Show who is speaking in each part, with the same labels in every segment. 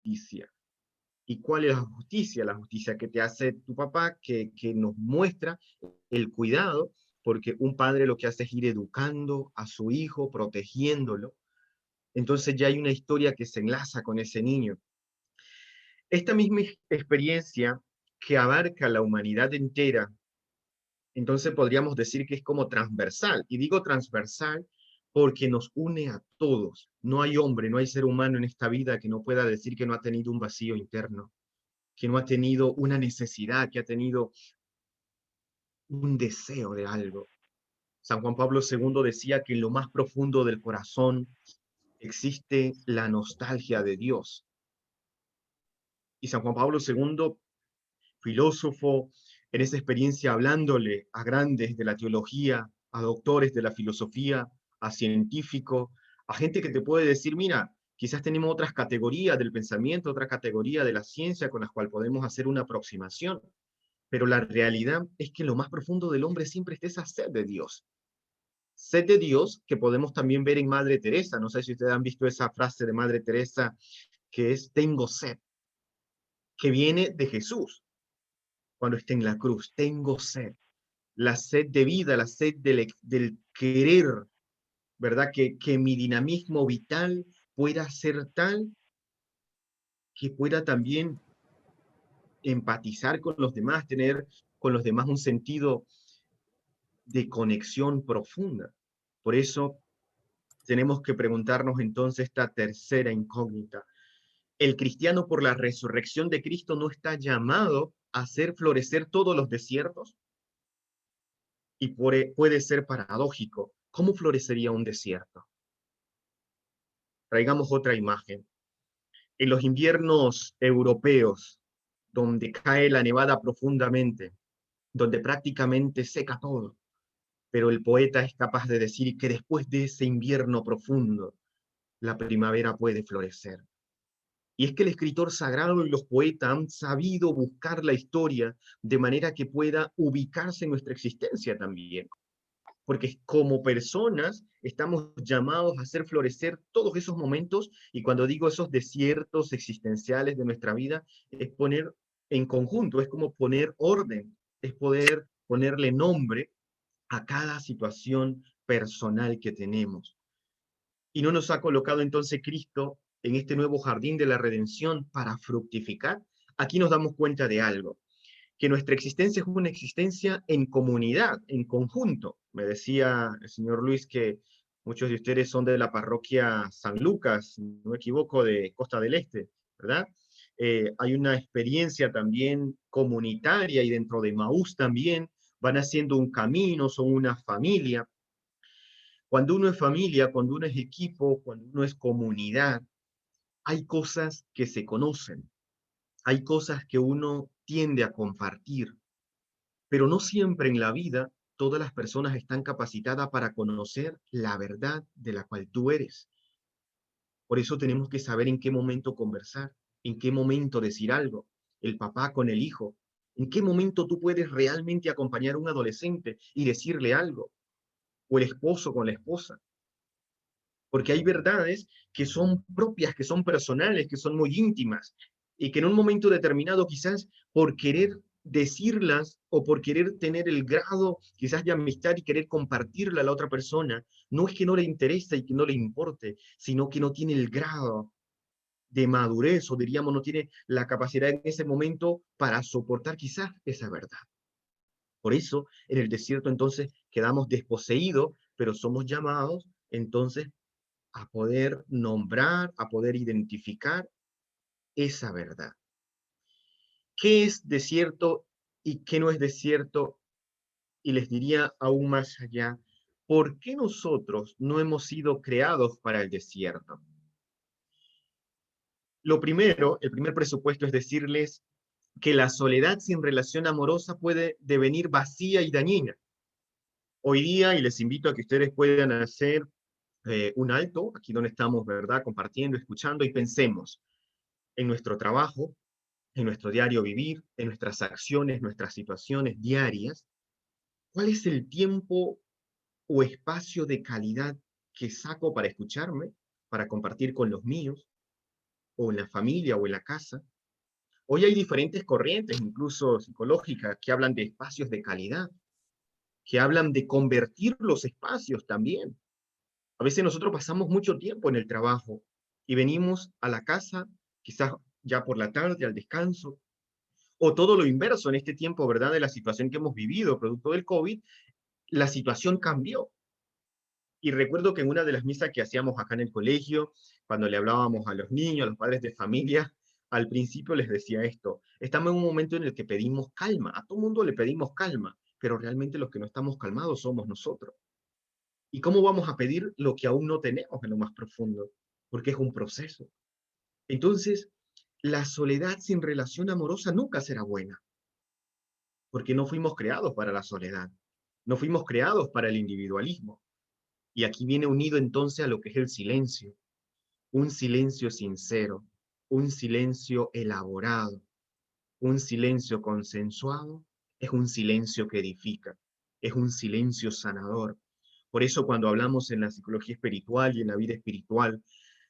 Speaker 1: justicia. ¿Y cuál es la justicia? La justicia que te hace tu papá, que nos muestra el cuidado, porque un padre lo que hace es ir educando a su hijo, protegiéndolo. Entonces ya hay una historia que se enlaza con ese niño. Esta misma experiencia que abarca la humanidad entera, entonces podríamos decir que es como transversal. Y digo transversal porque nos une a todos. No hay hombre, no hay ser humano en esta vida que no pueda decir que no ha tenido un vacío interno, que no ha tenido una necesidad, que ha tenido un deseo de algo. San Juan Pablo II decía que en lo más profundo del corazón existe la nostalgia de Dios. Y San Juan Pablo II, filósofo, en esa experiencia hablándole a grandes de la teología, a doctores de la filosofía, a científicos, a gente que te puede decir, mira, quizás tenemos otras categorías del pensamiento, otra categoría de la ciencia con las cuales podemos hacer una aproximación, pero la realidad es que en lo más profundo del hombre siempre está esa sed de Dios. Sed de Dios que podemos también ver en Madre Teresa. No sé si ustedes han visto esa frase de Madre Teresa que es tengo sed, que viene de Jesús cuando está en la cruz. Tengo sed. La sed de vida, la sed del querer, ¿verdad? Que mi dinamismo vital pueda ser tal que pueda también empatizar con los demás, tener con los demás un sentido de conexión profunda. Por eso tenemos que preguntarnos entonces esta tercera incógnita. El cristiano por la resurrección de Cristo no está llamado a hacer florecer todos los desiertos y puede ser paradójico. ¿Cómo florecería un desierto? Traigamos otra imagen. En los inviernos europeos, donde cae la nevada profundamente, donde prácticamente seca todo, pero el poeta es capaz de decir que después de ese invierno profundo, la primavera puede florecer. Y es que el escritor sagrado y los poetas han sabido buscar la historia de manera que pueda ubicarse en nuestra existencia también. Porque como personas estamos llamados a hacer florecer todos esos momentos, y cuando digo esos desiertos existenciales de nuestra vida, es poner en conjunto, es como poner orden, es poder ponerle nombre a cada situación personal que tenemos. Y no nos ha colocado entonces Cristo en este nuevo jardín de la redención para fructificar. Aquí nos damos cuenta de algo, que nuestra existencia es una existencia en comunidad, en conjunto. Me decía el señor Luis que muchos de ustedes son de la parroquia San Lucas, si no me equivoco, de Costa del Este, ¿verdad? Hay una experiencia también comunitaria y dentro de Maús también van haciendo un camino, son una familia. Cuando uno es familia, cuando uno es equipo, cuando uno es comunidad, hay cosas que se conocen, hay cosas que uno tiende a compartir, pero no siempre en la vida todas las personas están capacitadas para conocer la verdad de la cual tú eres. Por eso tenemos que saber en qué momento conversar, en qué momento decir algo, el papá con el hijo, en qué momento tú puedes realmente acompañar a un adolescente y decirle algo, o el esposo con la esposa. Porque hay verdades que son propias, que son personales, que son muy íntimas, y que en un momento determinado quizás por querer decirlas o por querer tener el grado quizás de amistad y querer compartirla a la otra persona, no es que no le interese y que no le importe, sino que no tiene el grado de madurez o diríamos no tiene la capacidad en ese momento para soportar quizás esa verdad. Por eso en el desierto entonces quedamos desposeídos, pero somos llamados entonces a poder nombrar, a poder identificar esa verdad. ¿Qué es desierto y qué no es desierto? Y les diría aún más allá, ¿por qué nosotros no hemos sido creados para el desierto? Lo primero, el primer presupuesto es decirles que la soledad sin relación amorosa puede devenir vacía y dañina. Hoy día, y les invito a que ustedes puedan hacer un alto, aquí donde estamos, ¿verdad? Compartiendo, escuchando, y pensemos en nuestro trabajo, en nuestro diario vivir, en nuestras acciones, nuestras situaciones diarias, ¿cuál es el tiempo o espacio de calidad que saco para escucharme, para compartir con los míos? o en la familia o en la casa. Hoy hay diferentes corrientes, incluso psicológicas, que hablan de espacios de calidad, que hablan de convertir los espacios también. A veces nosotros pasamos mucho tiempo en el trabajo y venimos a la casa, quizás ya por la tarde, al descanso, o todo lo inverso en este tiempo, ¿verdad? De la situación que hemos vivido, producto del COVID, la situación cambió. Y recuerdo que en una de las misas que hacíamos acá en el colegio, cuando le hablábamos a los niños, a los padres de familia, al principio les decía esto: estamos en un momento en el que pedimos calma, a todo mundo le pedimos calma, pero realmente los que no estamos calmados somos nosotros. ¿Y cómo vamos a pedir lo que aún no tenemos en lo más profundo? Porque es un proceso. Entonces, la soledad sin relación amorosa nunca será buena, porque no fuimos creados para la soledad, no fuimos creados para el individualismo. Y aquí viene unido entonces a lo que es el silencio, un silencio sincero, un silencio elaborado, un silencio consensuado, es un silencio que edifica, es un silencio sanador. Por eso cuando hablamos en la psicología espiritual y en la vida espiritual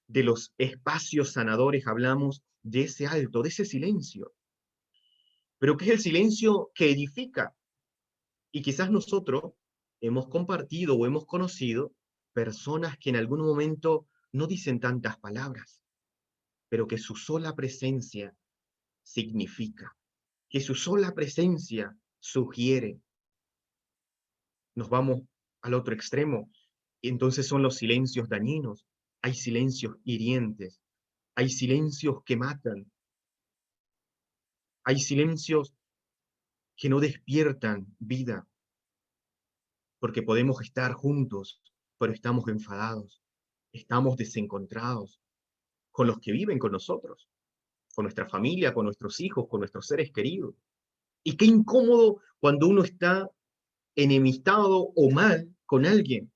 Speaker 1: de los espacios sanadores, hablamos de ese alto, de ese silencio. Pero ¿qué es el silencio que edifica? Y quizás nosotros hemos compartido o hemos conocido personas que en algún momento no dicen tantas palabras, pero que su sola presencia significa, que su sola presencia sugiere. Nos vamos al otro extremo, y entonces son los silencios dañinos. Hay silencios hirientes, hay silencios que matan, hay silencios que no despiertan vida, porque podemos estar juntos, pero estamos enfadados, estamos desencontrados con los que viven con nosotros, con nuestra familia, con nuestros hijos, con nuestros seres queridos. Y qué incómodo cuando uno está enemistado o mal con alguien.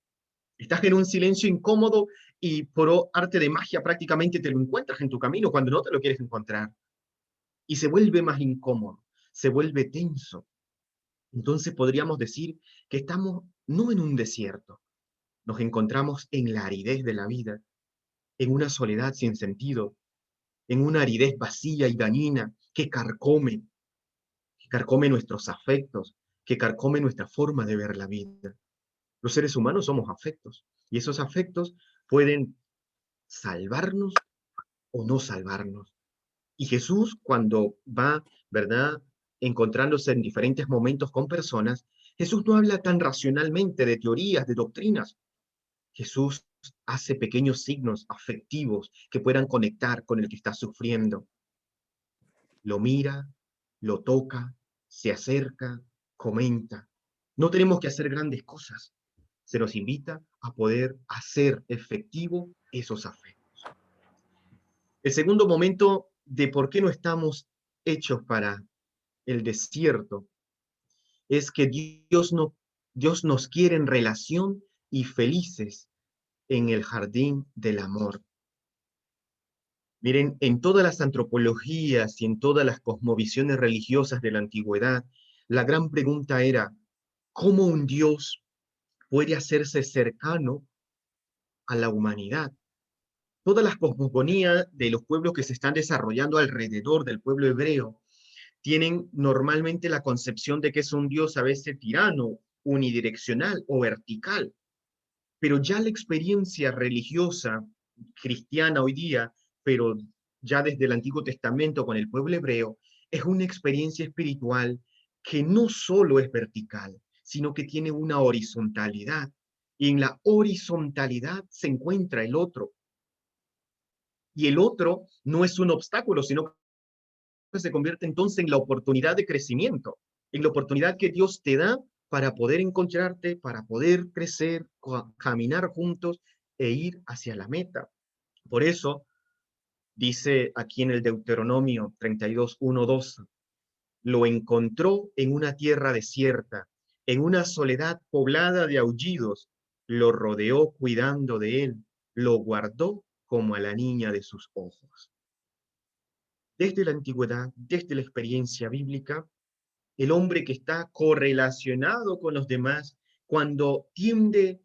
Speaker 1: Estás en un silencio incómodo y por arte de magia prácticamente te lo encuentras en tu camino cuando no te lo quieres encontrar. Y se vuelve más incómodo, se vuelve tenso. Entonces podríamos decir que estamos no en un desierto, nos encontramos en la aridez de la vida, en una soledad sin sentido, en una aridez vacía y dañina que carcome nuestros afectos, que carcome nuestra forma de ver la vida. Los seres humanos somos afectos y esos afectos pueden salvarnos o no salvarnos. Y Jesús, cuando va, ¿verdad?, encontrándose en diferentes momentos con personas, Jesús no habla tan racionalmente de teorías, de doctrinas. Jesús hace pequeños signos afectivos que puedan conectar con el que está sufriendo. Lo mira, lo toca, se acerca, comenta. No tenemos que hacer grandes cosas. Se nos invita a poder hacer efectivo esos afectos. El segundo momento de por qué no estamos hechos para el desierto es que Dios nos quiere en relación y felices en el jardín del amor. Miren, en todas las antropologías y en todas las cosmovisiones religiosas de la antigüedad, la gran pregunta era: ¿cómo un Dios puede hacerse cercano a la humanidad? Todas las cosmogonías de los pueblos que se están desarrollando alrededor del pueblo hebreo tienen normalmente la concepción de que es un Dios a veces tirano, unidireccional o vertical. Pero ya la experiencia religiosa cristiana hoy día, pero ya desde el Antiguo Testamento con el pueblo hebreo, es una experiencia espiritual que no solo es vertical, sino que tiene una horizontalidad. Y en la horizontalidad se encuentra el otro. Y el otro no es un obstáculo, sino que se convierte entonces en la oportunidad de crecimiento, en la oportunidad que Dios te da para poder encontrarte, para poder crecer, caminar juntos e ir hacia la meta. Por eso, dice aquí en el Deuteronomio 32, 1, 2, lo encontró en una tierra desierta, en una soledad poblada de aullidos, lo rodeó cuidando de él, lo guardó como a la niña de sus ojos. Desde la antigüedad, desde la experiencia bíblica, el hombre que está correlacionado con los demás, cuando tiende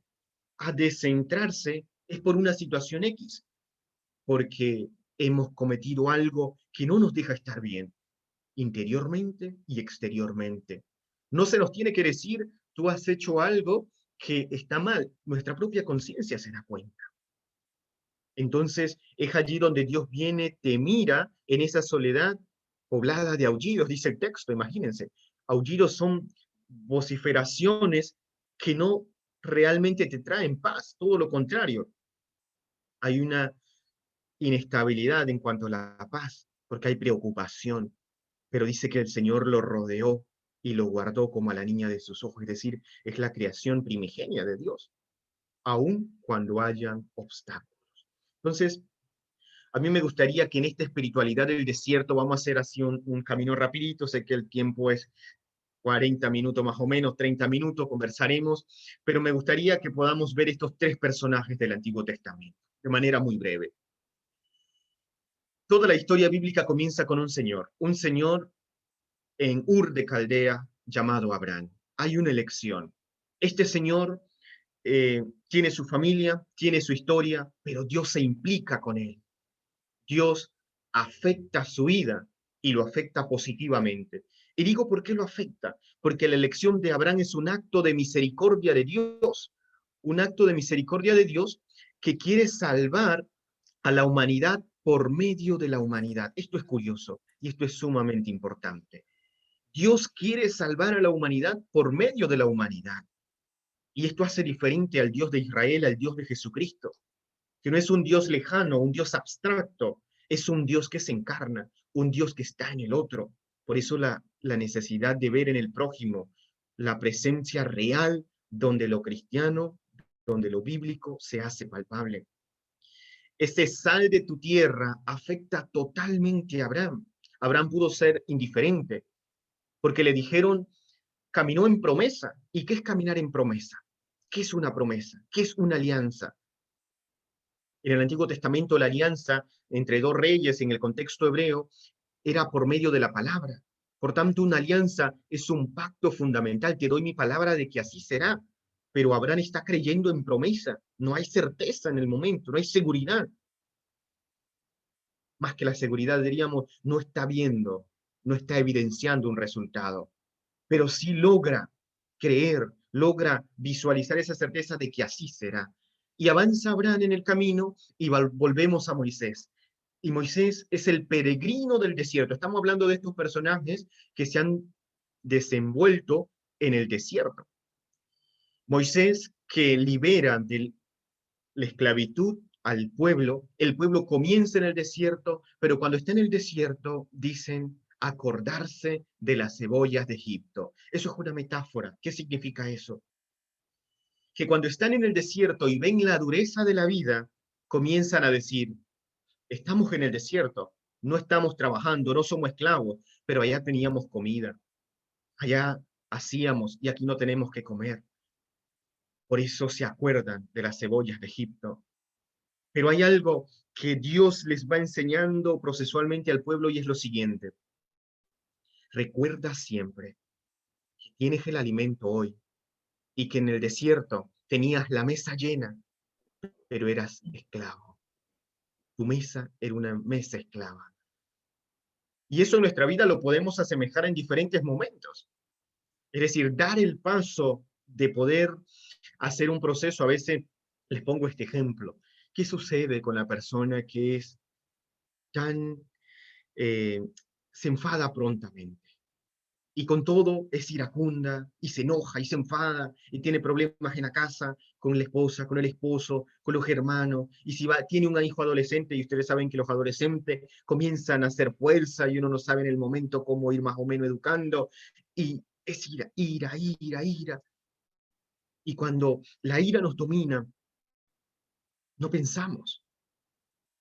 Speaker 1: a descentrarse, es por una situación X, porque hemos cometido algo que no nos deja estar bien, interiormente y exteriormente. No se nos tiene que decir, tú has hecho algo que está mal. Nuestra propia conciencia se da cuenta. Entonces es allí donde Dios viene, te mira en esa soledad poblada de aullidos, dice el texto, imagínense. Aullidos son vociferaciones que no realmente te traen paz, todo lo contrario. Hay una inestabilidad en cuanto a la paz, porque hay preocupación, pero dice que el Señor lo rodeó y lo guardó como a la niña de sus ojos, es decir, es la creación primigenia de Dios, aun cuando hayan obstáculos. Entonces, a mí me gustaría que en esta espiritualidad del desierto, vamos a hacer así un camino rapidito, sé que el tiempo es 40 minutos más o menos, 30 minutos, conversaremos, pero me gustaría que podamos ver estos tres personajes del Antiguo Testamento, de manera muy breve. Toda la historia bíblica comienza con un señor en Ur de Caldea llamado Abraham. Hay una elección. Este señor tiene su familia, tiene su historia, pero Dios se implica con él. Dios afecta su vida y lo afecta positivamente. Y digo, ¿por qué lo afecta? Porque la elección de Abraham es un acto de misericordia de Dios, un acto de misericordia de Dios que quiere salvar a la humanidad por medio de la humanidad. Esto es curioso y esto es sumamente importante. Dios quiere salvar a la humanidad por medio de la humanidad. Y esto hace diferente al Dios de Israel, al Dios de Jesucristo, que no es un Dios lejano, un Dios abstracto, es un Dios que se encarna, un Dios que está en el otro. Por eso la necesidad de ver en el prójimo la presencia real donde lo cristiano, donde lo bíblico se hace palpable. Ese sal de tu tierra afecta totalmente a Abraham. Abraham pudo ser indiferente porque le dijeron, caminó en promesa. ¿Y qué es caminar en promesa? ¿Qué es una promesa? ¿Qué es una alianza? En el Antiguo Testamento la alianza entre dos reyes en el contexto hebreo era por medio de la palabra. Por tanto, una alianza es un pacto fundamental. Te doy mi palabra de que así será. Pero Abraham está creyendo en promesa. No hay certeza en el momento, no hay seguridad. Más que la seguridad, diríamos, no está viendo, no está evidenciando un resultado. Pero sí logra creer, logra visualizar esa certeza de que así será. Y avanza Abraham en el camino y volvemos a Moisés. Y Moisés es el peregrino del desierto. Estamos hablando de estos personajes que se han desenvuelto en el desierto. Moisés que libera de la esclavitud al pueblo, el pueblo comienza en el desierto, pero cuando está en el desierto dicen acordarse de las cebollas de Egipto. Eso es una metáfora. ¿Qué significa eso? Que cuando están en el desierto y ven la dureza de la vida, comienzan a decir, estamos en el desierto, no estamos trabajando, no somos esclavos, pero allá teníamos comida, allá hacíamos y aquí no tenemos que comer. Por eso se acuerdan de las cebollas de Egipto. Pero hay algo que Dios les va enseñando procesualmente al pueblo y es lo siguiente. Recuerda siempre que tienes el alimento hoy y que en el desierto tenías la mesa llena, pero eras esclavo. Tu mesa era una mesa esclava. Y eso en nuestra vida lo podemos asemejar en diferentes momentos. Es decir, dar el paso de poder hacer un proceso. A veces les pongo este ejemplo. ¿Qué sucede con la persona que es tan eh, se enfada prontamente? Y con todo es iracunda, y se enoja, y se enfada, y tiene problemas en la casa, con la esposa, con el esposo, con los hermanos, y si tiene un hijo adolescente, y ustedes saben que los adolescentes comienzan a hacer fuerza, y uno no sabe en el momento cómo ir más o menos educando, y es ira, ira, ira, ira. Y cuando la ira nos domina, no pensamos,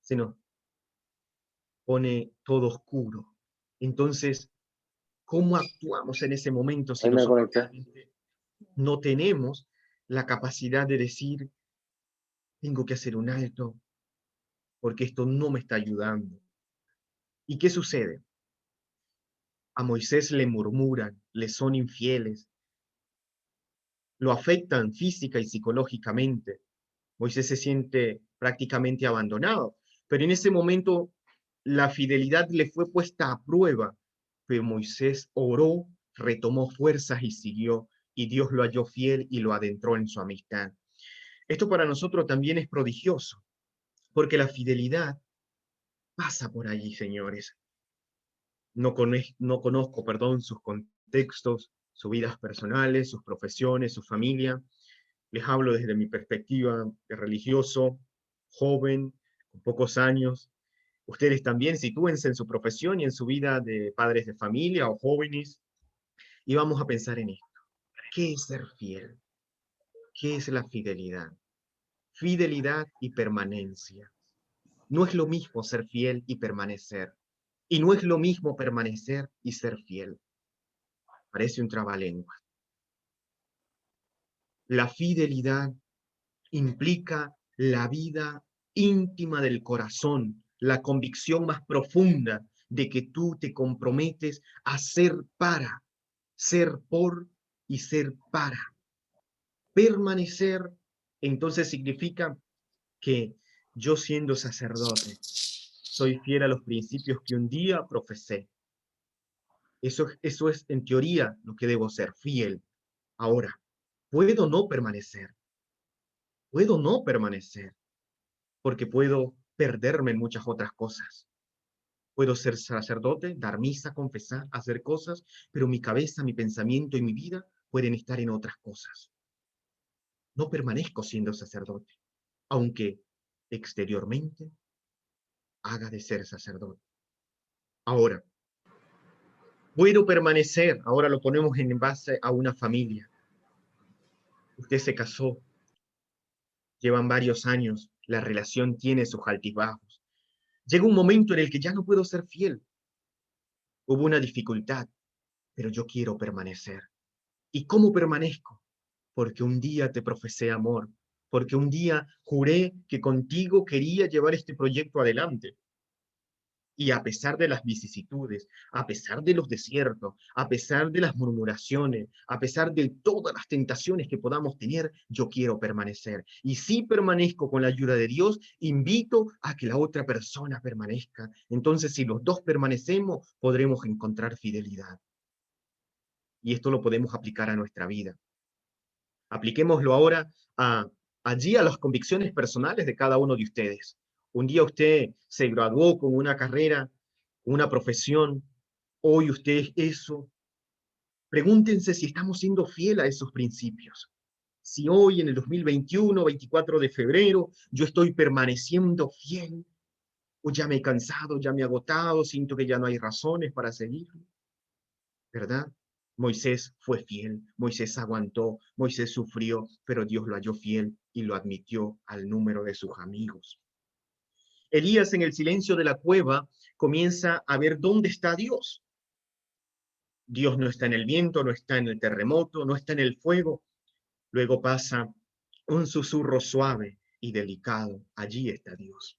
Speaker 1: se nos pone todo oscuro. Entonces, ¿cómo actuamos en ese momento si
Speaker 2: Ahí me
Speaker 1: nosotros
Speaker 2: conecté.
Speaker 1: realmente no tenemos la capacidad de decir, tengo que hacer un alto, porque esto no me está ayudando? ¿Y qué sucede? A Moisés le murmuran, le son infieles, lo afectan física y psicológicamente. Moisés se siente prácticamente abandonado, pero en ese momento la fidelidad le fue puesta a prueba, pero Moisés oró, retomó fuerzas y siguió, y Dios lo halló fiel y lo adentró en su amistad. Esto para nosotros también es prodigioso, porque la fidelidad pasa por allí, señores. No conozco, perdón, sus contextos, sus vidas personales, sus profesiones, su familia. Les hablo desde mi perspectiva de religioso, joven, con pocos años. Ustedes también sitúense en su profesión y en su vida de padres de familia o jóvenes y vamos a pensar en esto. ¿Qué es ser fiel? ¿Qué es la fidelidad? Fidelidad y permanencia. No es lo mismo ser fiel y permanecer. Y no es lo mismo permanecer y ser fiel. Parece un trabalenguas. La fidelidad implica la vida íntima del corazón, la convicción más profunda de que tú te comprometes a ser para, ser por y ser para. Permanecer, entonces significa que yo siendo sacerdote, soy fiel a los principios que un día profesé. Eso es en teoría lo que debo ser, fiel. Ahora, puedo no permanecer, porque puedo perderme en muchas otras cosas. Puedo ser sacerdote, dar misa, confesar, hacer cosas, pero mi cabeza, mi pensamiento y mi vida pueden estar en otras cosas. No permanezco siendo sacerdote, aunque exteriormente haga de ser sacerdote. Ahora, puedo permanecer, ahora lo ponemos en base a una familia. Usted se casó, llevan varios años, la relación tiene sus altibajos. Llega un momento en el que ya no puedo ser fiel. Hubo una dificultad, pero yo quiero permanecer. ¿Y cómo permanezco? Porque un día te profesé amor, porque un día juré que contigo quería llevar este proyecto adelante. Y a pesar de las vicisitudes, a pesar de los desiertos, a pesar de las murmuraciones, a pesar de todas las tentaciones que podamos tener, yo quiero permanecer. Y si permanezco con la ayuda de Dios, invito a que la otra persona permanezca. Entonces, si los dos permanecemos, podremos encontrar fidelidad. Y esto lo podemos aplicar a nuestra vida. Apliquémoslo ahora allí a las convicciones personales de cada uno de ustedes. Un día usted se graduó con una carrera, una profesión, hoy usted es eso. Pregúntense si estamos siendo fieles a esos principios. Si hoy en el 2021, 24 de febrero, yo estoy permaneciendo fiel, o ya me he cansado, ya me he agotado, siento que ya no hay razones para seguir. ¿Verdad? Moisés fue fiel, Moisés aguantó, Moisés sufrió, pero Dios lo halló fiel y lo admitió al número de sus amigos. Elías en el silencio de la cueva comienza a ver dónde está Dios. Dios no está en el viento, no está en el terremoto, no está en el fuego. Luego pasa un susurro suave y delicado. Allí está Dios.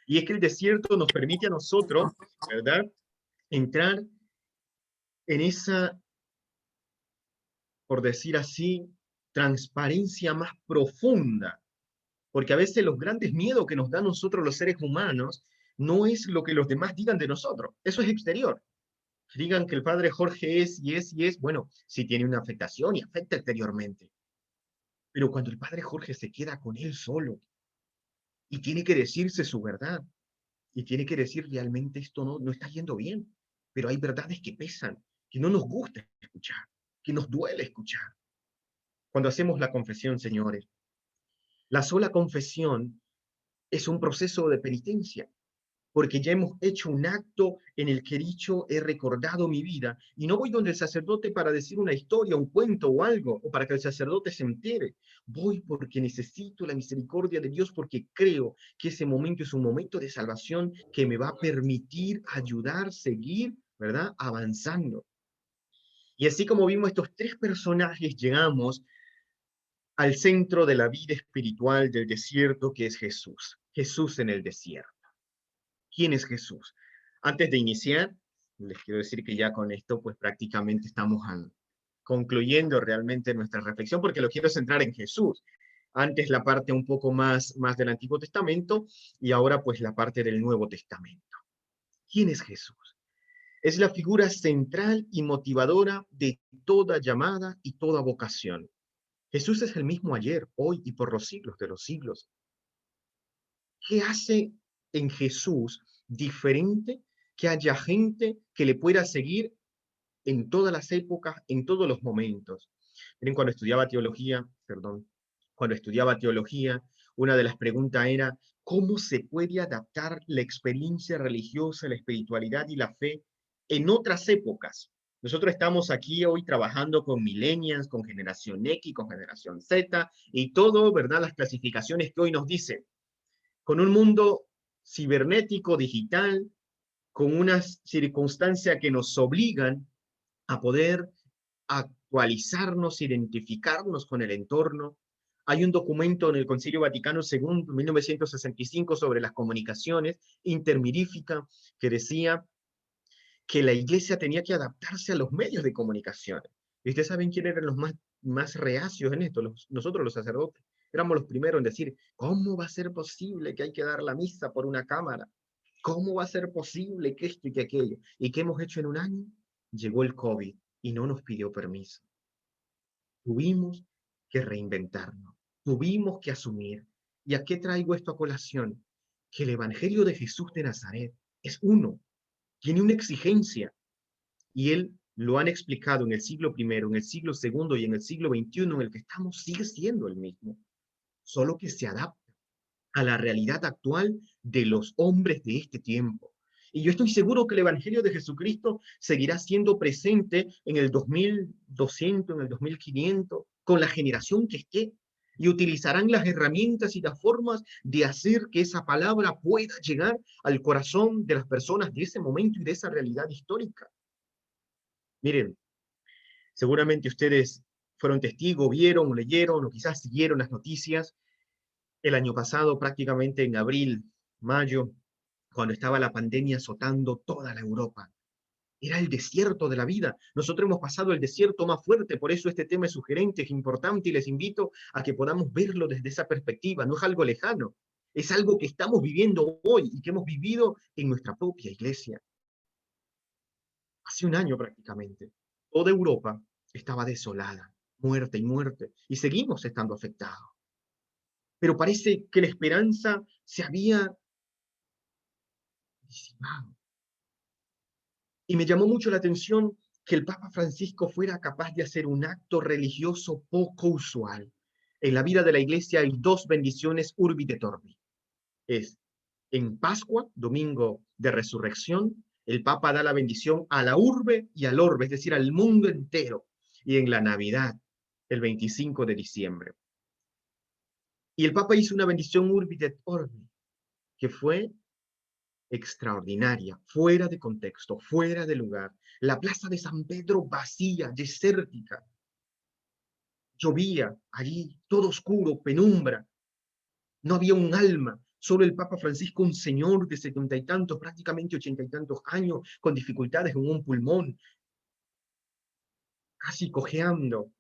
Speaker 1: Y es que el desierto nos permite a nosotros, ¿verdad?, entrar en esa, por decir así, transparencia más profunda, porque a veces los grandes miedos que nos dan nosotros los seres humanos no es lo que los demás digan de nosotros, eso es exterior. Digan que el padre Jorge es y es y es, bueno, sí tiene una afectación y afecta exteriormente, pero cuando el padre Jorge se queda con él solo y tiene que decirse su verdad, y tiene que decir realmente esto no está yendo bien, pero hay verdades que pesan, que no nos gusta escuchar, que nos duele escuchar. Cuando hacemos la confesión, señores, la sola confesión es un proceso de penitencia, porque ya hemos hecho un acto en el que he dicho, he recordado mi vida, y no voy donde el sacerdote para decir una historia, un cuento o algo, o para que el sacerdote se entere. Voy porque necesito la misericordia de Dios, porque creo que ese momento es un momento de salvación que me va a permitir ayudar, seguir, ¿verdad?, avanzando. Y así como vimos estos tres personajes, llegamos al centro de la vida espiritual del desierto, que es Jesús. Jesús en el desierto. ¿Quién es Jesús? Antes de iniciar, les quiero decir que ya con esto, pues prácticamente estamos concluyendo realmente nuestra reflexión, porque lo quiero centrar en Jesús. Antes la parte un poco más del Antiguo Testamento y ahora pues la parte del Nuevo Testamento. ¿Quién es Jesús? Es la figura central y motivadora de toda llamada y toda vocación. Jesús es el mismo ayer, hoy y por los siglos de los siglos. ¿Qué hace en Jesús diferente que haya gente que le pueda seguir en todas las épocas, en todos los momentos? Miren, cuando estudiaba teología, una de las preguntas era, ¿cómo se puede adaptar la experiencia religiosa, la espiritualidad y la fe en otras épocas? Nosotros estamos aquí hoy trabajando con millennials, con generación X, con generación Z, y todo, ¿verdad? Las clasificaciones que hoy nos dicen, con un mundo cibernético, digital, con unas circunstancias que nos obligan a poder actualizarnos, identificarnos con el entorno. Hay un documento en el Concilio Vaticano II, 1965, sobre las comunicaciones intermirífica, que decía que la iglesia tenía que adaptarse a los medios de comunicación. ¿Y ustedes saben quién eran los más reacios en esto? Nosotros los sacerdotes. Éramos los primeros en decir, ¿cómo va a ser posible que hay que dar la misa por una cámara? ¿Cómo va a ser posible que esto y que aquello? ¿Y qué hemos hecho en un año? Llegó el COVID y no nos pidió permiso. Tuvimos que reinventarnos, tuvimos que asumir. ¿Y a qué traigo esto a colación? Que el Evangelio de Jesús de Nazaret es uno, tiene una exigencia, y él lo han explicado en el siglo primero, en el siglo segundo y en el siglo XXI en el que estamos, sigue siendo el mismo, solo que se adapta a la realidad actual de los hombres de este tiempo. Y yo estoy seguro que el Evangelio de Jesucristo seguirá siendo presente en el 2200, en el 2500, con la generación que esté, y utilizarán las herramientas y las formas de hacer que esa palabra pueda llegar al corazón de las personas de ese momento y de esa realidad histórica. Miren, seguramente ustedes fueron testigos, vieron, leyeron o quizás siguieron las noticias el año pasado, prácticamente en abril, mayo, cuando estaba la pandemia azotando toda la Europa. Era el desierto de la vida. Nosotros hemos pasado el desierto más fuerte, por eso este tema es sugerente, es importante y les invito a que podamos verlo desde esa perspectiva. No es algo lejano, es algo que estamos viviendo hoy y que hemos vivido en nuestra propia iglesia. Hace un año prácticamente, toda Europa estaba desolada, muerte y muerte, y seguimos estando afectados. Pero parece que la esperanza se había disipado. Y me llamó mucho la atención que el Papa Francisco fuera capaz de hacer un acto religioso poco usual. En la vida de la iglesia hay dos bendiciones urbi et orbi. Es en Pascua, domingo de resurrección, el Papa da la bendición a la urbe y al orbe, es decir, al mundo entero. Y en la Navidad, el 25 de diciembre. Y el Papa hizo una bendición urbi et orbi, que fue extraordinaria, fuera de contexto, fuera de lugar. La plaza de San Pedro vacía, desértica. Llovía allí, todo oscuro, penumbra. No había un alma. Solo el Papa Francisco, un señor de 70 y tantos, prácticamente 80 y tantos años, con dificultades en un pulmón, casi cojeando,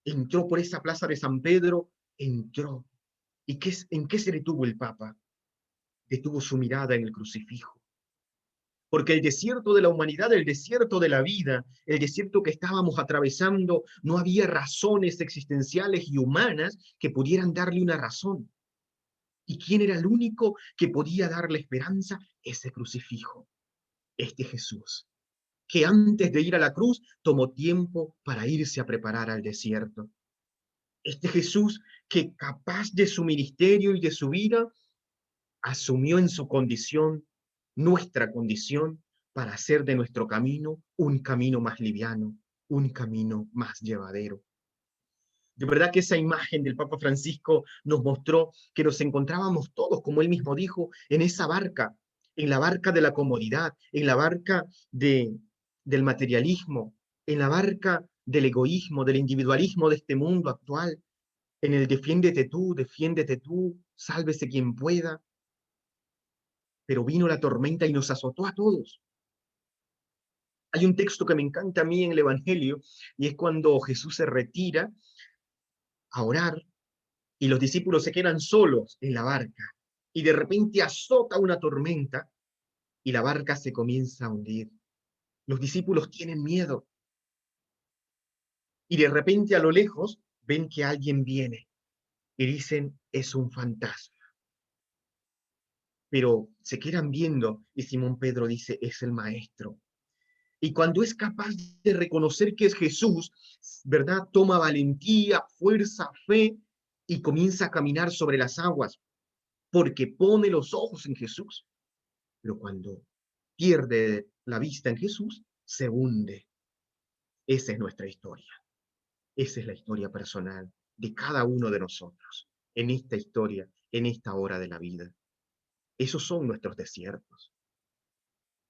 Speaker 1: entró por esa plaza de San Pedro, entró. ¿Y en qué se detuvo el Papa? Detuvo su mirada en el crucifijo. Porque el desierto de la humanidad, el desierto de la vida, el desierto que estábamos atravesando, no había razones existenciales y humanas que pudieran darle una razón. ¿Y quién era el único que podía darle esperanza? Ese crucifijo, este Jesús, que antes de ir a la cruz tomó tiempo para irse a preparar al desierto. Este Jesús que, capaz de su ministerio y de su vida, asumió en su condición, nuestra condición, para hacer de nuestro camino un camino más liviano, un camino más llevadero. De verdad que esa imagen del Papa Francisco nos mostró que nos encontrábamos todos, como él mismo dijo, en esa barca, en la barca de la comodidad, en la barca del materialismo, en la barca del egoísmo, del individualismo de este mundo actual, en el defiéndete tú, sálvese quien pueda. Pero vino la tormenta y nos azotó a todos. Hay un texto que me encanta a mí en el Evangelio, y es cuando Jesús se retira a orar y los discípulos se quedan solos en la barca, y de repente azota una tormenta, y la barca se comienza a hundir. Los discípulos tienen miedo y de repente a lo lejos ven que alguien viene y dicen, es un fantasma. Pero se quedan viendo y Simón Pedro dice, es el maestro. Y cuando es capaz de reconocer que es Jesús, ¿verdad? Toma valentía, fuerza, fe y comienza a caminar sobre las aguas porque pone los ojos en Jesús. Pero cuando pierde la vista en Jesús, se hunde. Esa es nuestra historia. Esa es la historia personal de cada uno de nosotros en esta historia, en esta hora de la vida. Esos son nuestros desiertos.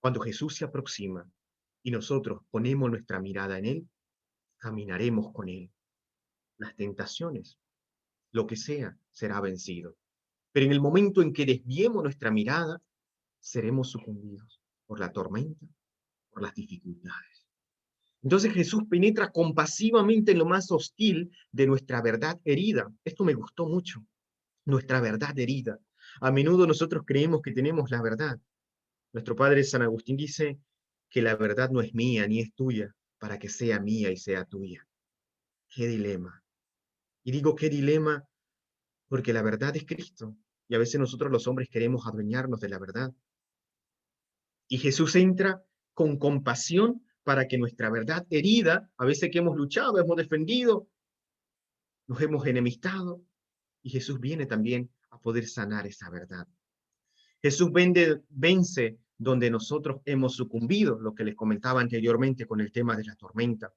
Speaker 1: Cuando Jesús se aproxima y nosotros ponemos nuestra mirada en Él, caminaremos con Él. Las tentaciones, lo que sea, será vencido. Pero en el momento en que desviemos nuestra mirada, seremos sucumbidos por la tormenta, por las dificultades. Entonces Jesús penetra compasivamente en lo más hostil de nuestra verdad herida. Esto me gustó mucho, nuestra verdad herida. A menudo nosotros creemos que tenemos la verdad. Nuestro padre San Agustín dice que la verdad no es mía ni es tuya, para que sea mía y sea tuya. ¡Qué dilema! Y digo qué dilema porque la verdad es Cristo. Y a veces nosotros los hombres queremos adueñarnos de la verdad. Y Jesús entra con compasión para que nuestra verdad herida, a veces que hemos luchado, hemos defendido, nos hemos enemistado, y Jesús viene también a poder sanar esa verdad. Jesús vence donde nosotros hemos sucumbido, lo que les comentaba anteriormente con el tema de la tormenta.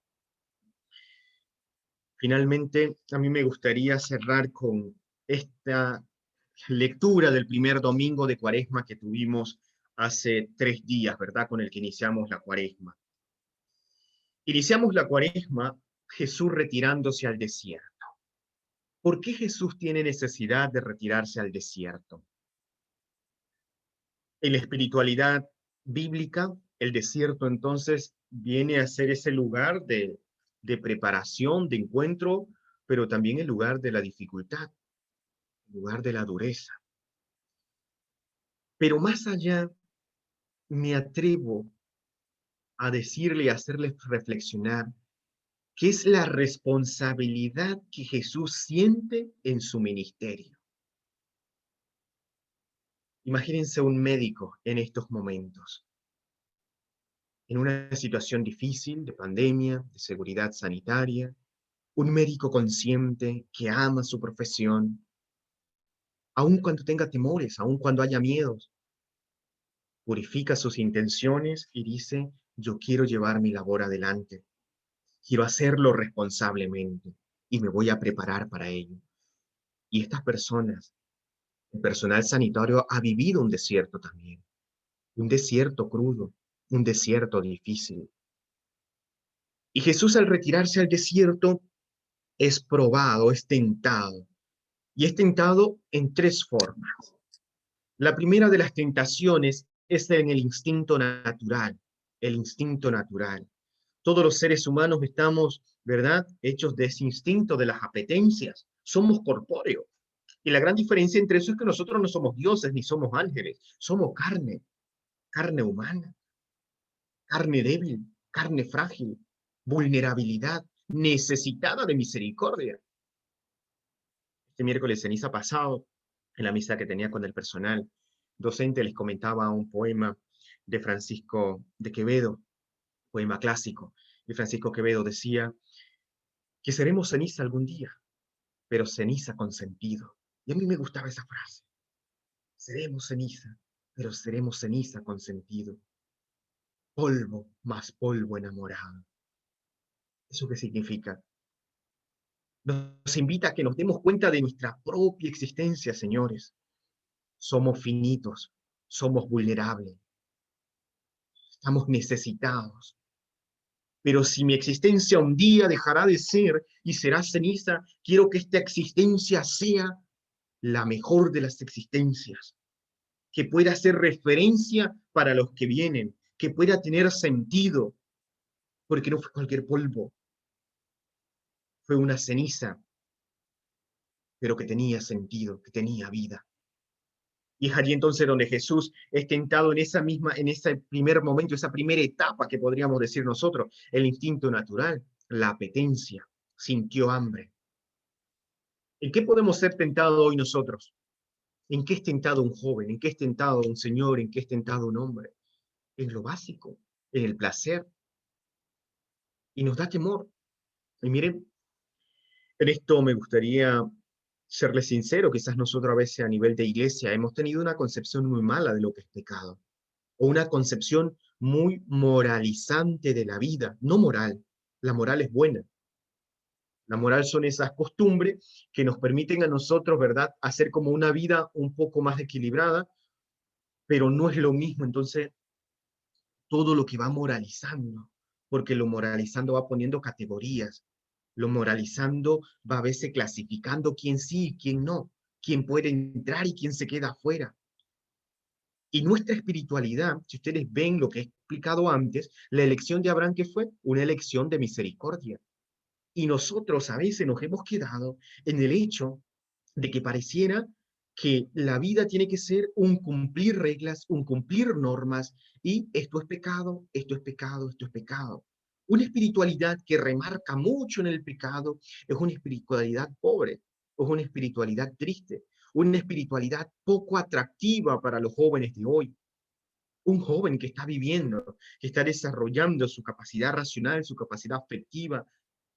Speaker 1: Finalmente, a mí me gustaría cerrar con esta lectura del primer domingo de Cuaresma que tuvimos hace 3 días, ¿verdad? Con el que iniciamos la Cuaresma. Iniciamos la Cuaresma Jesús retirándose al desierto. ¿Por qué Jesús tiene necesidad de retirarse al desierto? En la espiritualidad bíblica, el desierto entonces viene a ser ese lugar de preparación, de encuentro, pero también el lugar de la dificultad, el lugar de la dureza. Pero más allá, me atrevo a decirle y hacerles reflexionar que es la responsabilidad que Jesús siente en su ministerio. Imagínense un médico en estos momentos, en una situación difícil de pandemia, de seguridad sanitaria, un médico consciente que ama su profesión, aun cuando tenga temores, aun cuando haya miedos, purifica sus intenciones y dice, yo quiero llevar mi labor adelante, quiero hacerlo responsablemente y me voy a preparar para ello. Y estas personas, el personal sanitario ha vivido un desierto también, un desierto crudo, un desierto difícil. Y Jesús al retirarse al desierto es probado, es tentado. Y es tentado en 3 formas. La primera de las tentaciones es en el instinto natural, el instinto natural. Todos los seres humanos estamos, ¿verdad?, hechos de ese instinto, de las apetencias. Somos corpóreos. Y la gran diferencia entre eso es que nosotros no somos dioses ni somos ángeles. Somos carne, carne humana, carne débil, carne frágil, vulnerabilidad, necesitada de misericordia. Este miércoles ceniza pasado, en la misa que tenía con el personal docente, les comentaba un poema de Francisco de Quevedo, poema clásico, y Francisco Quevedo decía que seremos ceniza algún día, pero ceniza con sentido. Y a mí me gustaba esa frase. Seremos ceniza, pero seremos ceniza con sentido. Polvo más polvo enamorado. ¿Eso qué significa? Nos invita a que nos demos cuenta de nuestra propia existencia, señores. Somos finitos, somos vulnerables, estamos necesitados. Pero si mi existencia un día dejará de ser y será ceniza, quiero que esta existencia sea la mejor de las existencias, que pueda ser referencia para los que vienen, que pueda tener sentido, porque no fue cualquier polvo, fue una ceniza, pero que tenía sentido, que tenía vida. Y es allí entonces donde Jesús es tentado en ese primer momento, esa primera etapa que podríamos decir nosotros, el instinto natural, la apetencia, sintió hambre. ¿En qué podemos ser tentados hoy nosotros? ¿En qué es tentado un joven? ¿En qué es tentado un señor? ¿En qué es tentado un hombre? En lo básico, en el placer. Y nos da temor. Y miren, en esto me gustaría serle sincero, quizás nosotros a veces a nivel de iglesia hemos tenido una concepción muy mala de lo que es pecado, o una concepción muy moralizante de la vida, no moral. La moral es buena. La moral son esas costumbres que nos permiten a nosotros, ¿verdad?, hacer como una vida un poco más equilibrada, pero no es lo mismo. Entonces, todo lo que va moralizando, porque lo moralizando va poniendo categorías, lo moralizando va a veces clasificando quién sí y quién no, quién puede entrar y quién se queda afuera. Y nuestra espiritualidad, si ustedes ven lo que he explicado antes, la elección de Abraham, ¿qué fue? Una elección de misericordia. Y nosotros a veces nos hemos quedado en el hecho de que pareciera que la vida tiene que ser un cumplir reglas, un cumplir normas, y esto es pecado, esto es pecado, esto es pecado. Una espiritualidad que remarca mucho en el pecado es una espiritualidad pobre, es una espiritualidad triste, una espiritualidad poco atractiva para los jóvenes de hoy. Un joven que está viviendo, que está desarrollando su capacidad racional, su capacidad afectiva,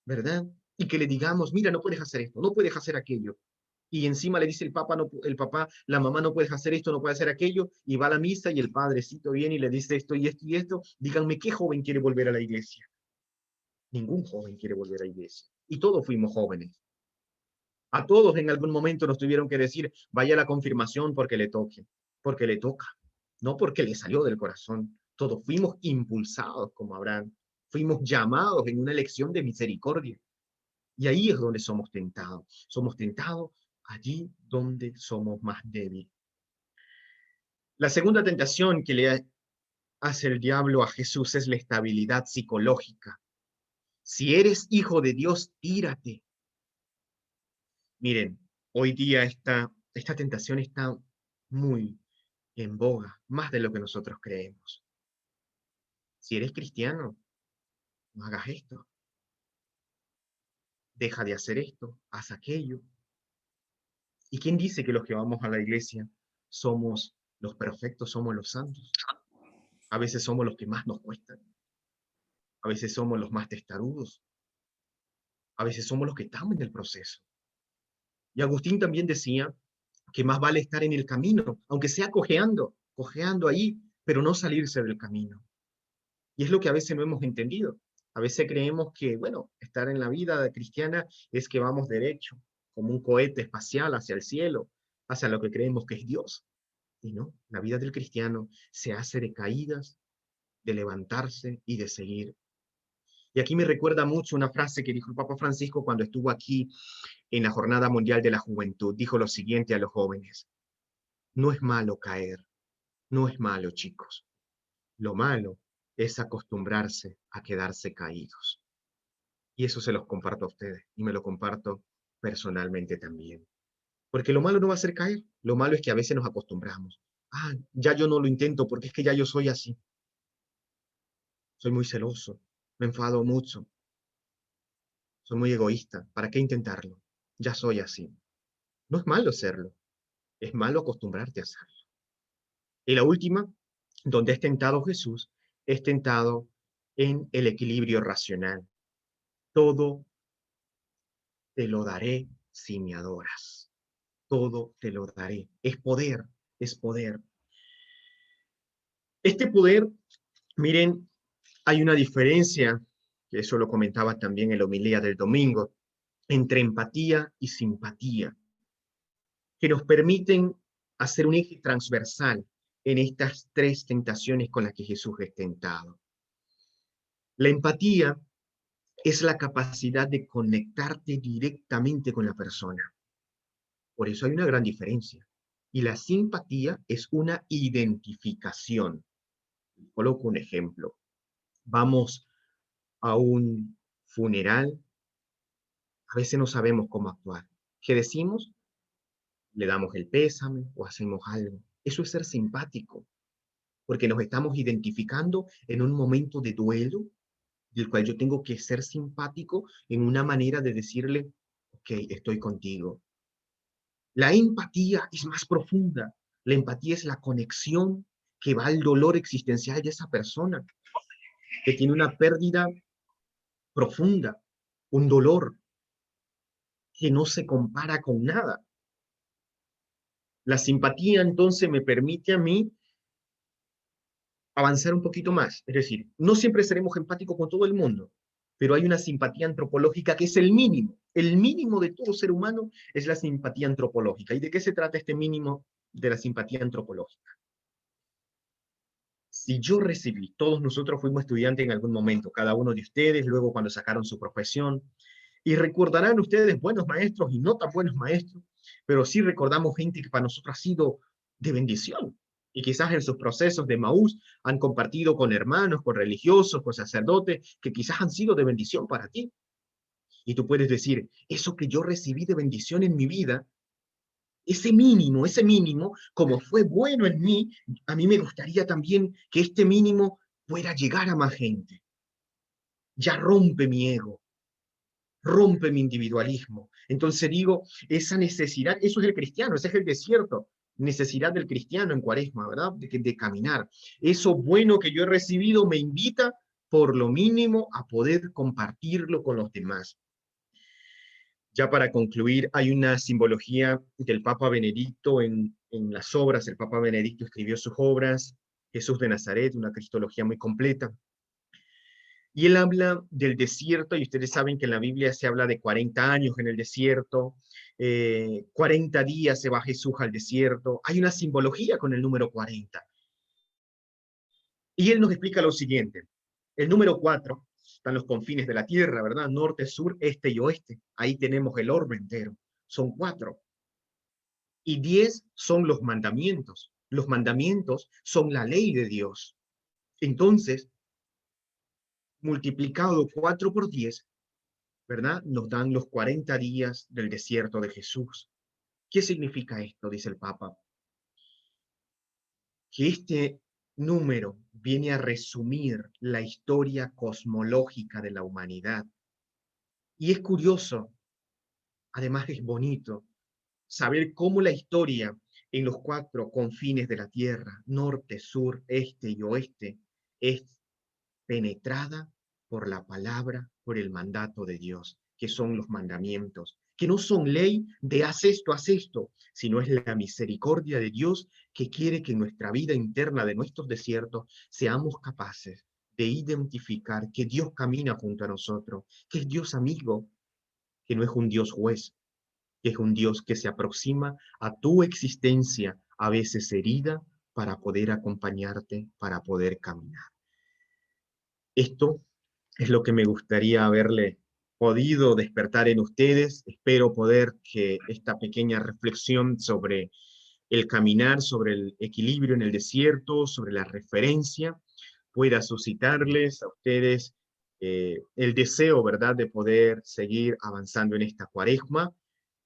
Speaker 1: ¿verdad? Y que le digamos, mira, no puedes hacer esto, no puedes hacer aquello. Y encima le dice el papá, no, el papá, la mamá no puedes hacer esto, no puedes hacer aquello, y va a la misa y el padrecito viene y le dice esto y esto y esto. Díganme, ¿qué joven quiere volver a la iglesia? Ningún joven quiere volver a la iglesia. Y todos fuimos jóvenes. A todos en algún momento nos tuvieron que decir, vaya a la confirmación porque le toque, porque le toca, no porque le salió del corazón. Todos fuimos impulsados como Abraham, fuimos llamados en una elección de misericordia. Y ahí es donde somos tentados. Somos tentados allí donde somos más débiles. La segunda tentación que le hace el diablo a Jesús es la estabilidad psicológica. Si eres hijo de Dios, tírate. Miren, hoy día esta tentación está muy en boga, más de lo que nosotros creemos. Si eres cristiano, no hagas esto, deja de hacer esto, haz aquello. ¿Y quién dice que los que vamos a la iglesia somos los perfectos, somos los santos? A veces somos los que más nos cuestan, a veces somos los más testarudos, a veces somos los que estamos en el proceso. Y Agustín también decía que más vale estar en el camino, aunque sea cojeando ahí, pero no salirse del camino. Y es lo que a veces no hemos entendido. A veces creemos que, bueno, estar en la vida cristiana es que vamos derecho, como un cohete espacial hacia el cielo, hacia lo que creemos que es Dios. Y no, la vida del cristiano se hace de caídas, de levantarse y de seguir. Y aquí me recuerda mucho una frase que dijo el Papa Francisco cuando estuvo aquí en la Jornada Mundial de la Juventud. Dijo lo siguiente a los jóvenes: no es malo caer, no es malo, chicos. Lo malo es acostumbrarse a quedarse caídos. Y eso se los comparto a ustedes y me lo comparto personalmente también. Porque lo malo no va a ser caer, lo malo es que a veces nos acostumbramos. Ah, ya yo no lo intento porque es que ya yo soy así. Soy muy celoso, me enfado mucho, soy muy egoísta. ¿Para qué intentarlo? Ya soy así. No es malo serlo, es malo acostumbrarte a hacerlo. Y la última, donde es tentado Jesús, es tentado en el equilibrio racional. Todo te lo daré si me adoras. Todo te lo daré. Es poder, es poder. Este poder, miren, hay una diferencia, que eso lo comentaba también en la homilía del domingo, entre empatía y simpatía, que nos permiten hacer un eje transversal en estas tres tentaciones con las que Jesús es tentado. La empatía es la capacidad de conectarte directamente con la persona. Por eso hay una gran diferencia. Y la simpatía es una identificación. Coloco un ejemplo. Vamos a un funeral, a veces no sabemos cómo actuar. ¿Qué decimos? Le damos el pésame o hacemos algo. Eso es ser simpático, porque nos estamos identificando en un momento de duelo, del cual yo tengo que ser simpático en una manera de decirle, ok, estoy contigo. La empatía es más profunda. La empatía es la conexión que va al dolor existencial de esa persona, que tiene una pérdida profunda, un dolor que no se compara con nada. La simpatía entonces me permite a mí avanzar un poquito más. Es decir, no siempre seremos empáticos con todo el mundo, pero hay una simpatía antropológica que es el mínimo. El mínimo de todo ser humano es la simpatía antropológica. ¿Y de qué se trata este mínimo de la simpatía antropológica? Si yo recibí, todos nosotros fuimos estudiantes en algún momento, cada uno de ustedes, luego cuando sacaron su profesión, y recordarán ustedes buenos maestros y no tan buenos maestros, pero sí recordamos gente que para nosotros ha sido de bendición. Y quizás en sus procesos de Maús han compartido con hermanos, con religiosos, con sacerdotes, que quizás han sido de bendición para ti. Y tú puedes decir, eso que yo recibí de bendición en mi vida, ese mínimo, como fue bueno en mí, a mí me gustaría también que este mínimo pueda llegar a más gente. Ya rompe mi ego, rompe mi individualismo. Entonces digo, esa necesidad, eso es el cristiano, ese es el desierto, necesidad del cristiano en Cuaresma, ¿verdad? De caminar. Eso bueno que yo he recibido me invita por lo mínimo a poder compartirlo con los demás. Ya para concluir, hay una simbología del Papa Benedicto en las obras. El Papa Benedicto escribió sus obras, Jesús de Nazaret, una cristología muy completa. Y él habla del desierto, y ustedes saben que en la Biblia se habla de 40 años en el desierto, 40 días se va Jesús al desierto. Hay una simbología con el número 40. Y él nos explica lo siguiente. El número 4 están los confines de la tierra, ¿verdad? Norte, sur, este y oeste. Ahí tenemos el orbe entero. Son 4. Y 10 son los mandamientos. Los mandamientos son la ley de Dios. Entonces, multiplicado 4 por 10, ¿verdad? Nos dan los 40 días del desierto de Jesús. ¿Qué significa esto? Dice el Papa. Que este número viene a resumir la historia cosmológica de la humanidad. Y es curioso, además es bonito, saber cómo la historia en los 4 confines de la Tierra, norte, sur, este y oeste, es penetrada por la palabra, por el mandato de Dios, que son los mandamientos, que no son ley de haz esto, sino es la misericordia de Dios que quiere que en nuestra vida interna de nuestros desiertos seamos capaces de identificar que Dios camina junto a nosotros, que es Dios amigo, que no es un Dios juez, que es un Dios que se aproxima a tu existencia, a veces herida, para poder acompañarte, para poder caminar. Esto es lo que me gustaría haberle podido despertar en ustedes. Espero poder que esta pequeña reflexión sobre el caminar, sobre el equilibrio en el desierto, sobre la referencia, pueda suscitarles a ustedes el deseo, ¿verdad?, de poder seguir avanzando en esta cuaresma.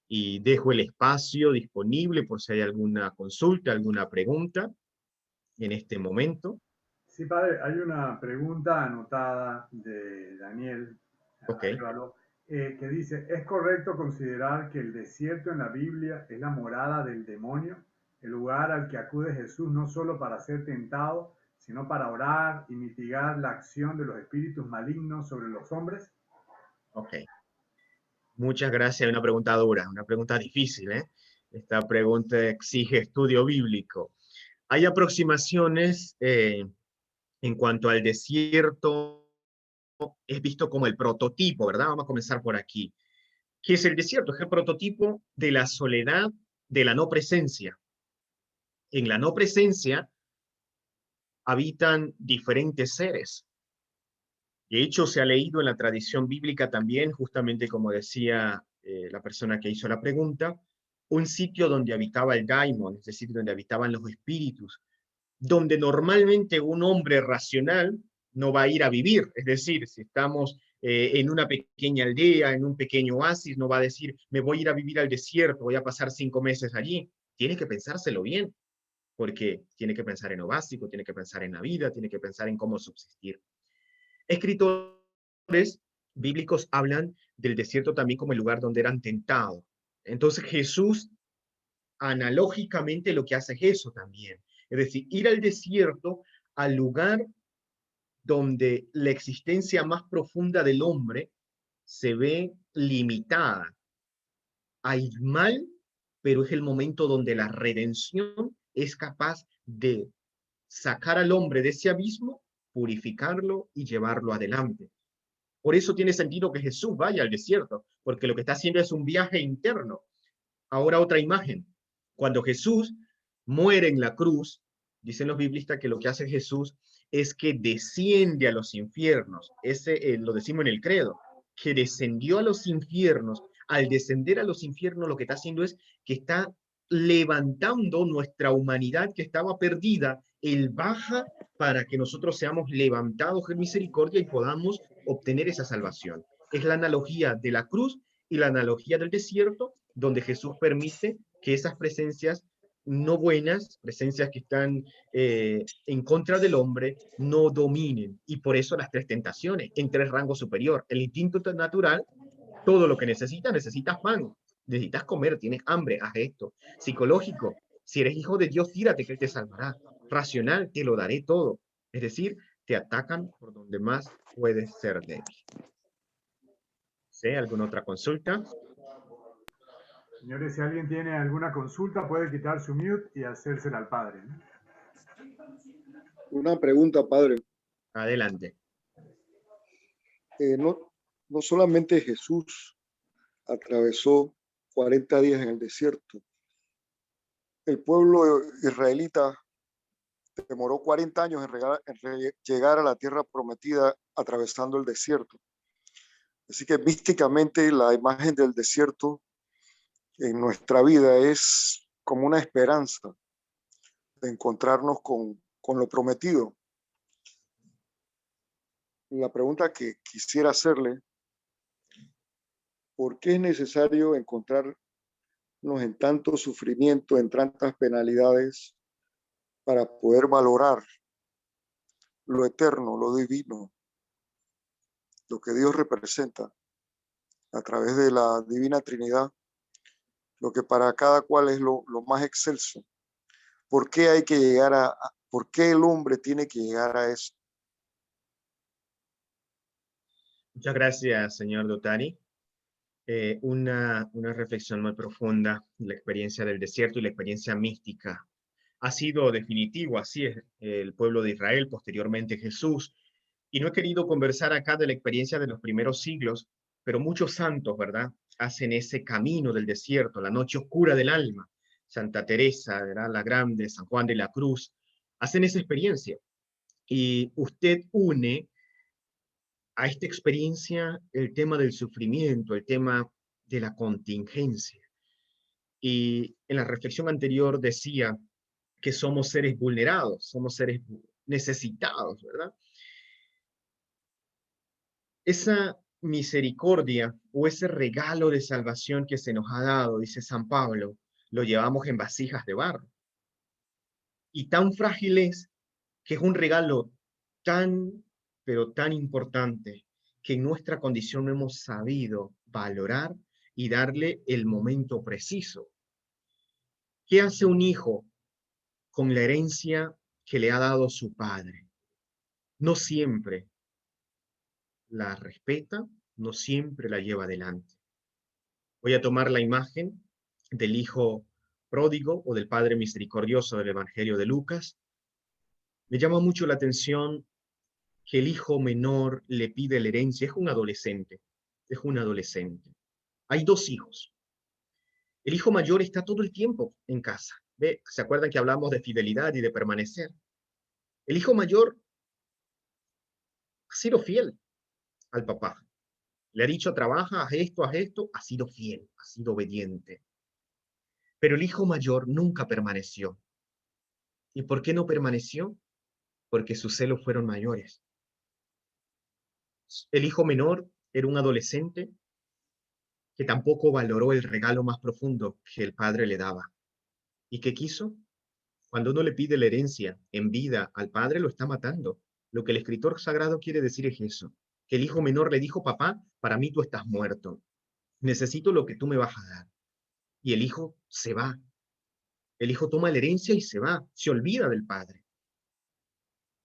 Speaker 1: Y dejo el espacio disponible por si hay alguna consulta, alguna pregunta en este momento.
Speaker 2: Sí, padre, hay una pregunta anotada de Daniel
Speaker 1: Ok.
Speaker 2: Arevalo, que dice, ¿es correcto considerar que el desierto en la Biblia es la morada del demonio, el lugar al que acude Jesús no solo para ser tentado, sino para orar y mitigar la acción de los espíritus malignos sobre los hombres?
Speaker 1: Ok. Muchas gracias. Una pregunta dura, una pregunta difícil, ¿eh? Esta pregunta exige estudio bíblico. Hay aproximaciones en cuanto al desierto, es visto como el prototipo, ¿verdad? Vamos a comenzar por aquí. ¿Qué es el desierto? Es el prototipo de la soledad, de la no presencia. En la no presencia habitan diferentes seres. De hecho, se ha leído en la tradición bíblica también, justamente como decía la persona que hizo la pregunta, un sitio donde habitaba el daimon, es decir, donde habitaban los espíritus, donde normalmente un hombre racional no va a ir a vivir. Es decir, si estamos en una pequeña aldea, en un pequeño oasis, no va a decir, me voy a ir a vivir al desierto, voy a pasar 5 meses allí. Tiene que pensárselo bien, porque tiene que pensar en lo básico, tiene que pensar en la vida, tiene que pensar en cómo subsistir. Escritores bíblicos hablan del desierto también como el lugar donde eran tentados. Entonces Jesús, analógicamente, lo que hace es eso también. Es decir, ir al desierto, al lugar donde la existencia más profunda del hombre se ve limitada. Hay mal, pero es el momento donde la redención es capaz de sacar al hombre de ese abismo, purificarlo y llevarlo adelante. Por eso tiene sentido que Jesús vaya al desierto, porque lo que está haciendo es un viaje interno. Ahora otra imagen. Cuando Jesús muere en la cruz, dicen los biblistas que lo que hace Jesús es que desciende a los infiernos. Ese lo decimos en el credo, que descendió a los infiernos. Al descender a los infiernos, lo que está haciendo es que está levantando nuestra humanidad que estaba perdida. Él baja para que nosotros seamos levantados en misericordia y podamos obtener esa salvación. Es la analogía de la cruz y la analogía del desierto, donde Jesús permite que esas presencias no buenas, presencias que están en contra del hombre, no dominen. Y por eso las tres tentaciones, en tres rangos superior. El instinto natural, todo lo que necesitas pan, necesitas comer, tienes hambre, haz esto. Psicológico, si eres hijo de Dios, tírate que Él te salvará. Racional, te lo daré todo. Es decir, te atacan por donde más puedes ser débil. ¿Sí? ¿Alguna otra consulta?
Speaker 2: Señores, si alguien tiene alguna consulta, puede quitar su mute y hacérsela al padre, ¿no?
Speaker 3: Una pregunta, padre.
Speaker 1: Adelante.
Speaker 3: No solamente Jesús atravesó 40 días en el desierto. El pueblo israelita demoró 40 años en llegar a la tierra prometida atravesando el desierto. Así que místicamente la imagen del desierto en nuestra vida es como una esperanza de encontrarnos con lo prometido. La pregunta que quisiera hacerle, ¿por qué es necesario encontrarnos en tanto sufrimiento, en tantas penalidades, para poder valorar lo eterno, lo divino, lo que Dios representa a través de la Divina Trinidad, lo que para cada cual es lo más excelso? ¿Por qué hay que llegar por qué el hombre tiene que llegar a eso?
Speaker 1: Muchas gracias, señor Dotari. Una reflexión muy profunda, la experiencia del desierto y la experiencia mística. Ha sido definitivo, así es, el pueblo de Israel, posteriormente Jesús. Y no he querido conversar acá de la experiencia de los primeros siglos, pero muchos santos, ¿verdad? Hacen ese camino del desierto, la noche oscura del alma. Santa Teresa, ¿verdad? La Grande, San Juan de la Cruz, hacen esa experiencia. Y usted une a esta experiencia el tema del sufrimiento, el tema de la contingencia. Y en la reflexión anterior decía que somos seres vulnerados, somos seres necesitados, ¿verdad? Esa misericordia o ese regalo de salvación que se nos ha dado, dice San Pablo, lo llevamos en vasijas de barro. Y tan frágil es que es un regalo tan, pero tan importante que en nuestra condición no hemos sabido valorar y darle el momento preciso. ¿Qué hace un hijo con la herencia que le ha dado su padre? No siempre la respeta, no siempre la lleva adelante. Voy a tomar la imagen del hijo pródigo o del padre misericordioso del Evangelio de Lucas. Me llama mucho la atención que el hijo menor le pide la herencia. Es un adolescente, es un adolescente. Hay dos hijos. El hijo mayor está todo el tiempo en casa. ¿Ve? ¿Se acuerdan que hablamos de fidelidad y de permanecer? El hijo mayor ha sido fiel al papá. Le ha dicho, trabaja, haz esto, ha sido fiel, ha sido obediente. Pero el hijo mayor nunca permaneció. ¿Y por qué no permaneció? Porque sus celos fueron mayores. El hijo menor era un adolescente que tampoco valoró el regalo más profundo que el padre le daba. ¿Y qué quiso? Cuando uno le pide la herencia en vida al padre, lo está matando. Lo que el escritor sagrado quiere decir es eso, que el hijo menor le dijo, papá, para mí tú estás muerto, necesito lo que tú me vas a dar. Y el hijo se va. El hijo toma la herencia y se va, se olvida del padre.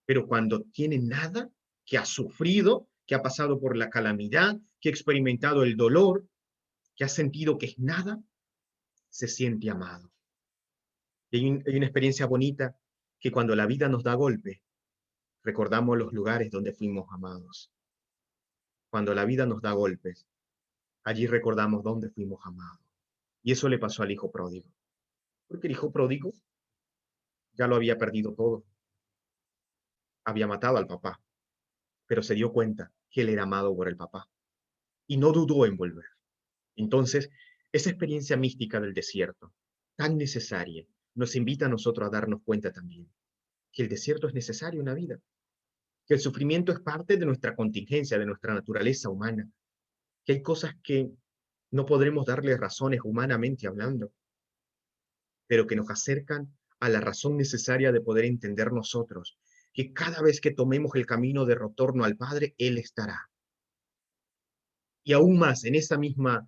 Speaker 1: Pero cuando tiene nada, que ha sufrido, que ha pasado por la calamidad, que ha experimentado el dolor, que ha sentido que es nada, se siente amado. Y hay una experiencia bonita que cuando la vida nos da golpe, recordamos los lugares donde fuimos amados. Cuando la vida nos da golpes, allí recordamos dónde fuimos amados. Y eso le pasó al hijo pródigo. Porque el hijo pródigo ya lo había perdido todo. Había matado al papá, pero se dio cuenta que él era amado por el papá. Y no dudó en volver. Entonces, esa experiencia mística del desierto, tan necesaria, nos invita a nosotros a darnos cuenta también que el desierto es necesario en la vida, que el sufrimiento es parte de nuestra contingencia, de nuestra naturaleza humana, que hay cosas que no podremos darle razones humanamente hablando, pero que nos acercan a la razón necesaria de poder entender nosotros, que cada vez que tomemos el camino de retorno al Padre, Él estará. Y aún más, en esa misma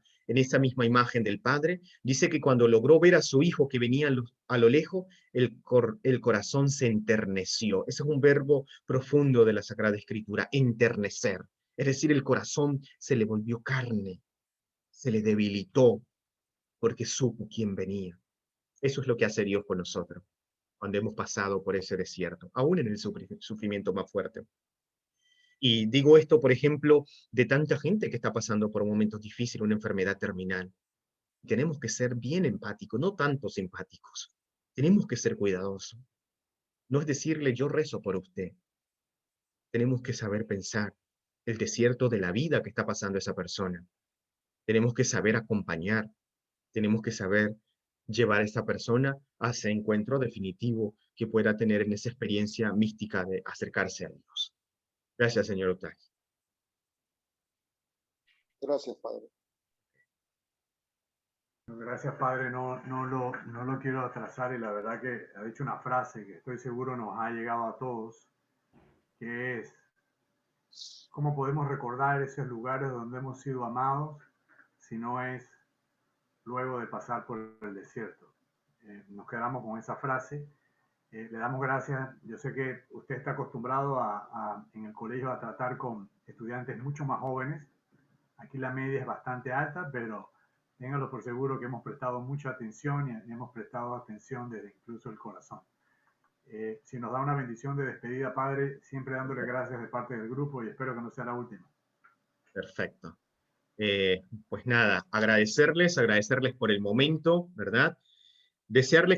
Speaker 1: imagen del Padre, dice que cuando logró ver a su hijo que venía a lo lejos, el corazón se enterneció. Ese es un verbo profundo de la Sagrada Escritura, enternecer. Es decir, el corazón se le volvió carne, se le debilitó, porque supo quién venía. Eso es lo que hace Dios con nosotros, cuando hemos pasado por ese desierto, aún en el sufrimiento más fuerte. Y digo esto, por ejemplo, de tanta gente que está pasando por momentos difíciles, una enfermedad terminal. Tenemos que ser bien empáticos, no tanto simpáticos. Tenemos que ser cuidadosos. No es decirle yo rezo por usted. Tenemos que saber pensar el desierto de la vida que está pasando esa persona. Tenemos que saber acompañar. Tenemos que saber llevar a esa persona a ese encuentro definitivo que pueda tener en esa experiencia mística de acercarse a Dios. Gracias, señor Otagi.
Speaker 3: Gracias, Padre.
Speaker 2: Gracias, Padre. No lo quiero atrasar y la verdad que ha dicho una frase que estoy seguro nos ha llegado a todos, que es, ¿cómo podemos recordar esos lugares donde hemos sido amados si no es luego de pasar por el desierto? Nos quedamos con esa frase. Le damos gracias. Yo sé que usted está acostumbrado en el colegio a tratar con estudiantes mucho más jóvenes. Aquí la media es bastante alta, pero ténganlo por seguro que hemos prestado mucha atención y hemos prestado atención desde incluso el corazón. Si nos da una bendición de despedida, Padre, siempre dándole gracias de parte del grupo y espero que no sea la última.
Speaker 1: Perfecto. Pues nada, agradecerles por el momento, ¿verdad? Desearles que